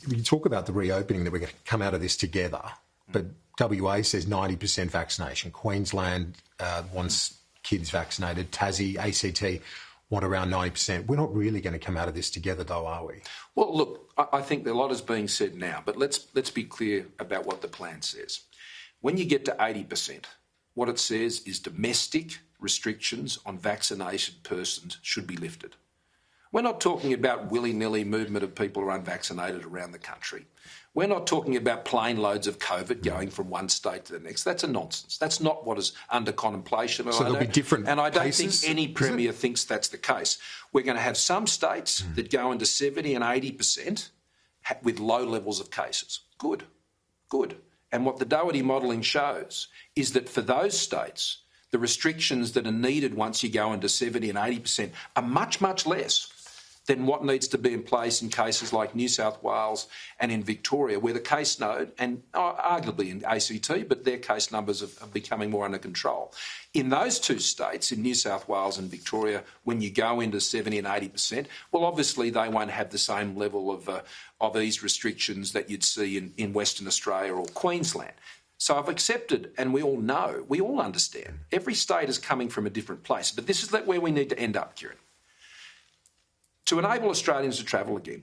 You talk about the reopening, that we're going to come out of this together, but WA says 90% vaccination. Queensland wants kids vaccinated. Tassie, ACT want around 90%. We're not really going to come out of this together, though, are we? Well, look, I think a lot is being said now, but let's be clear about what the plan says. When you get to 80%, what it says is domestic restrictions on vaccinated persons should be lifted. We're not talking about willy-nilly movement of people who are unvaccinated around the country. We're not talking about planeloads of COVID going from one state to the next. That's a nonsense. That's not what is under contemplation. So there'll be different And I don't cases, think any Premier thinks that's the case. We're going to have some states that go into 70 and 80% with low levels of cases. Good. And what the Doherty modelling shows is that for those states, the restrictions that are needed once you go into 70 and 80% are much, much less than what needs to be in place in cases like New South Wales and in Victoria, where the case node, and arguably in ACT, but their case numbers are becoming more under control. In those two states, in New South Wales and Victoria, when you go into 70 and 80%, well, obviously they won't have the same level of ease restrictions that you'd see in Western Australia or Queensland. So I've accepted, and we all know, we all understand, every state is coming from a different place. But this is where we need to end up, Kieran. To enable Australians to travel again,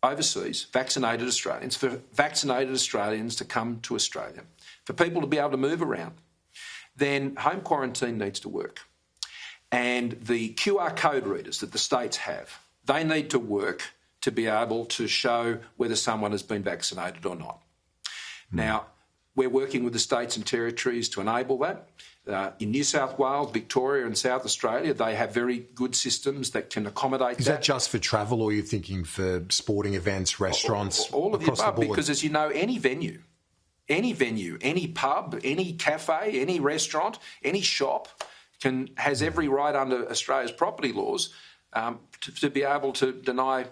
overseas, for vaccinated Australians to come to Australia, for people to be able to move around, then home quarantine needs to work. And the QR code readers that the states have, they need to work to be able to show whether someone has been vaccinated or not. Now, we're working with the states and territories to enable that. In New South Wales, Victoria and South Australia, they have very good systems that can accommodate that. Is that just for travel, or are you thinking for sporting events, restaurants, all of the above? The board? Because as you know, any venue, any pub, any cafe, any restaurant, any shop has every right under Australia's property laws to be able to deny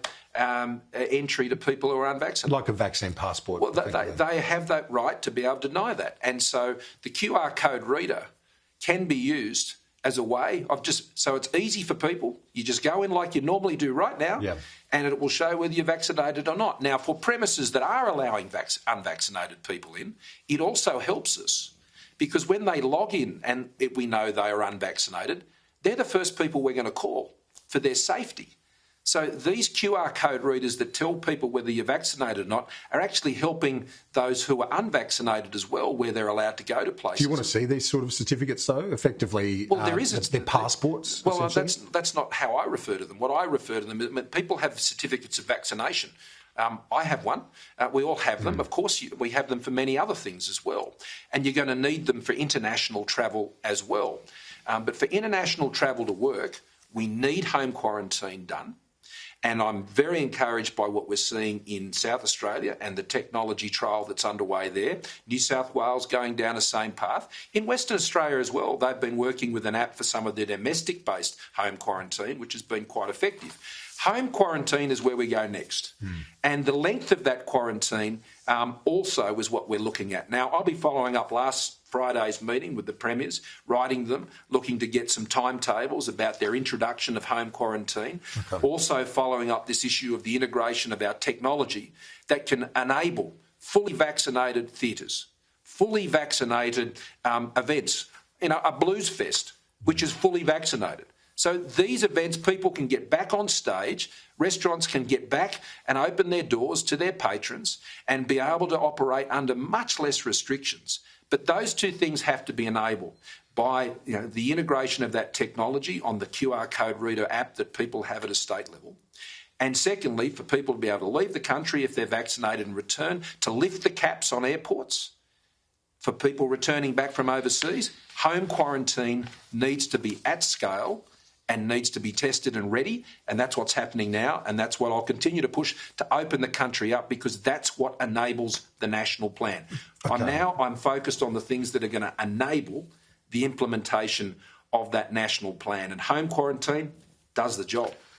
entry to people who are unvaccinated. Like a vaccine passport. Well, they have that right to be able to deny that. And so the QR code reader can be used as a way of so it's easy for people. You just go in like you normally do right now, and it will show whether you're vaccinated or not. Now, for premises that are allowing unvaccinated people in, it also helps us because when they log in and we know they are unvaccinated, they're the first people we're going to call for their safety. So these QR code readers that tell people whether you're vaccinated or not are actually helping those who are unvaccinated as well, where they're allowed to go to places. Do you want to see these sort of certificates, though? Effectively, well, there is they're passports. Well, that's not how I refer to them. What I refer to them is people have certificates of vaccination. I have one. We all have them. Of course, we have them for many other things as well. And you're going to need them for international travel as well. But for international travel to work, we need home quarantine done. And I'm very encouraged by what we're seeing in South Australia and the technology trial that's underway there. New South Wales going down the same path. In Western Australia as well, they've been working with an app for some of their domestic-based home quarantine, which has been quite effective. Home quarantine is where we go next. And the length of that quarantine also is what we're looking at. Now, I'll be following up last Friday's meeting with the premiers, writing them, looking to get some timetables about their introduction of home quarantine. Okay. Also following up this issue of the integration of our technology that can enable fully vaccinated theatres, fully vaccinated events. A blues fest, which is fully vaccinated. So these events, people can get back on stage, restaurants can get back and open their doors to their patrons and be able to operate under much less restrictions. But those two things have to be enabled by the integration of that technology on the QR code reader app that people have at a state level. And secondly, for people to be able to leave the country if they're vaccinated and return, to lift the caps on airports. For people returning back from overseas, home quarantine needs to be at scale and needs to be tested and ready, and that's what's happening now, and that's what I'll continue to push to open the country up because that's what enables the national plan. Okay. I'm focused on the things that are going to enable the implementation of that national plan, and home quarantine does the job.